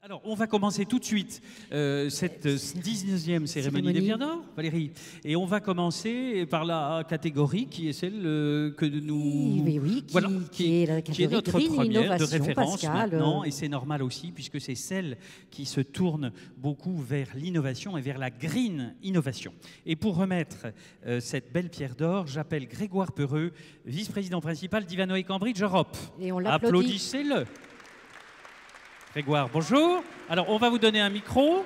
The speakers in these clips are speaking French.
Alors, on va commencer tout de suite cette 19e cérémonie des Pierres d'Or, Valérie. Et on va commencer par la catégorie qui est celle que nous... Oui, voilà, qui est la qui est catégorie notre Green première de Innovation, référence Pascal. maintenant. Et c'est normal aussi, puisque c'est celle qui se tourne beaucoup vers l'innovation et vers la green innovation. Et pour remettre cette belle Pierre d'Or, j'appelle Grégoire Peureux, vice-président principal d'Ivanhoé Cambridge Europe. Et on l'applaudit. Applaudissez-le. Grégoire, bonjour. Alors, on va vous donner un micro. Bonsoir.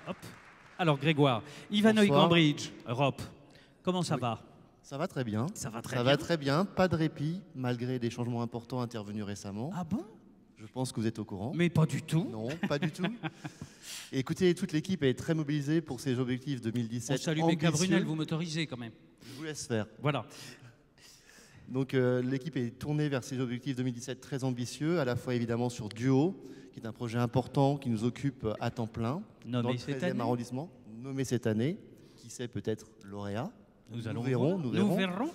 Hop. Alors, Grégoire, Ivanhoé Bonsoir. Cambridge, Europe, comment ça va? Ça va très bien. Ça va Ça va très bien. Pas de répit, malgré des changements importants intervenus récemment. Ah bon? Je pense que vous êtes au courant. Mais pas du tout. Non, pas du tout. Et écoutez, toute l'équipe est très mobilisée pour ces objectifs 2017 On salue ambitieux. Becca Brunel, vous m'autorisez quand même. Je vous laisse faire. Voilà. Donc l'équipe est tournée vers ces objectifs 2017 très ambitieux, à la fois évidemment sur Duo, qui est un projet important qui nous occupe à temps plein, Nommé dans le cette 13e année. arrondissement, nommé cette année, qui sait peut-être lauréat. Nous allons verrons, voir. nous verrons.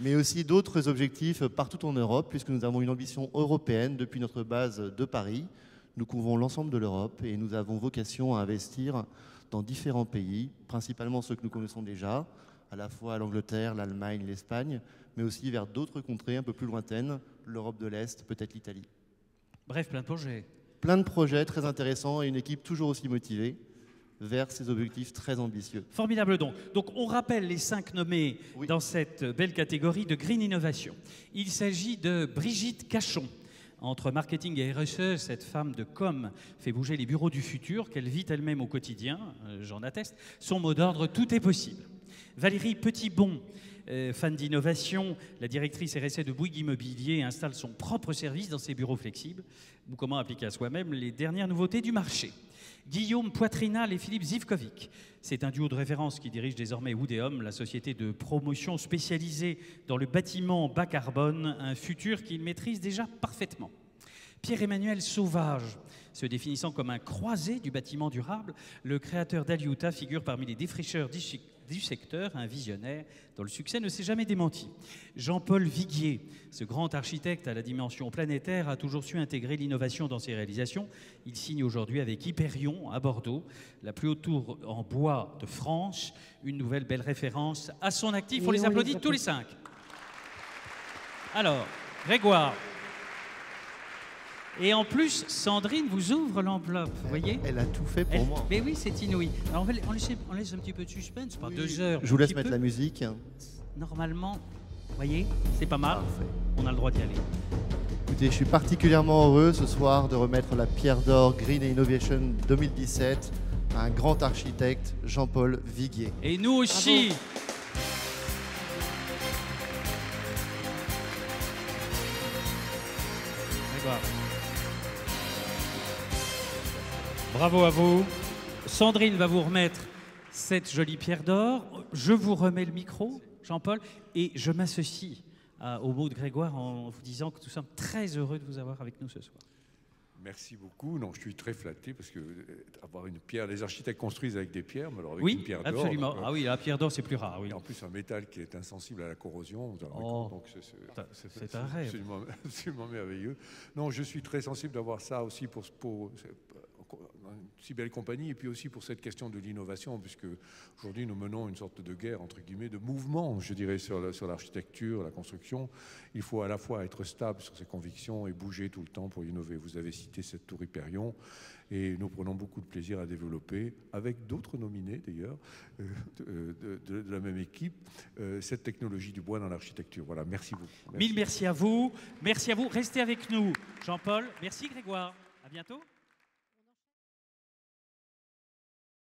Mais aussi d'autres objectifs partout en Europe, puisque nous avons une ambition européenne depuis notre base de Paris. Nous couvrons l'ensemble de l'Europe et nous avons vocation à investir dans différents pays, principalement ceux que nous connaissons déjà, à la fois l'Angleterre, l'Allemagne, l'Espagne, mais aussi vers d'autres contrées un peu plus lointaines, l'Europe de l'Est, peut-être l'Italie. Bref, plein de projets. Plein de projets très intéressants et une équipe toujours aussi motivée vers ces objectifs très ambitieux. Formidable donc. Donc on rappelle les 5 nommés Oui. dans cette belle catégorie de Green Innovation. Il s'agit de Brigitte Cachon. Entre marketing et RSE, cette femme de com fait bouger les bureaux du futur, qu'elle vit elle-même au quotidien, j'en atteste. Son mot d'ordre, tout est possible. Valérie Petitbon, fan d'innovation, la directrice RSE de Bouygues Immobilier installe son propre service dans ses bureaux flexibles, ou comment appliquer à soi-même les dernières nouveautés du marché. Guillaume Poitrinal et Philippe Zivkovic. C'est un duo de référence qui dirige désormais Woodéum, la société de promotion spécialisée dans le bâtiment bas carbone, un futur qu'il maîtrise déjà parfaitement. Pierre-Emmanuel Sauvage, se définissant comme un croisé du bâtiment durable, le créateur d'Aliuta figure parmi les défricheurs du secteur, un visionnaire dont le succès ne s'est jamais démenti. Jean-Paul Viguier, ce grand architecte à la dimension planétaire, a toujours su intégrer l'innovation dans ses réalisations. Il signe aujourd'hui avec Hyperion à Bordeaux, la plus haute tour en bois de France, une nouvelle belle référence à son actif. On les applaudit tous les 5. Alors, Grégoire. Et en plus, Sandrine vous ouvre l'enveloppe, vous voyez? Elle a tout fait pour moi. Mais oui, c'est inouï. Alors on laisse un petit peu de suspense, pas Oui, 2 heures. Je vous laisse un petit mettre peu. la musique. Normalement, vous voyez, c'est pas mal. Parfait. On a le droit d'y aller. Écoutez, je suis particulièrement heureux ce soir de remettre la Pierre d'Or Green Innovation 2017 à un grand architecte, Jean-Paul Viguier. Et nous aussi. Grégoire. Bravo à vous. Sandrine va vous remettre cette jolie pierre d'or. Je vous remets le micro, Jean-Paul, et je m'associe aux mots de Grégoire en vous disant que nous sommes très heureux de vous avoir avec nous ce soir. Merci beaucoup. Non, je suis très flatté parce que avoir une pierre, les architectes construisent avec des pierres, mais alors avec Oui, une pierre d'or. absolument. Ah oui, la pierre d'or, c'est plus rare. Oui. Et en plus, un métal qui est insensible à la corrosion. Vous en rendez Oh, compte, donc c'est un rêve. absolument merveilleux. Non, je suis très sensible d'avoir ça aussi pour une si belle compagnie et puis aussi pour cette question de l'innovation, puisque aujourd'hui nous menons une sorte de guerre, entre guillemets, de mouvement, je dirais, sur l'architecture, la construction. Il faut à la fois être stable sur ses convictions et bouger tout le temps pour innover. Vous avez cité cette tour Hyperion et nous prenons beaucoup de plaisir à développer, avec d'autres nominés d'ailleurs, de la même équipe, cette technologie du bois dans l'architecture. Voilà, merci beaucoup. Merci. Mille merci à vous. Merci à vous. Restez avec nous, Jean-Paul. Merci Grégoire. À bientôt.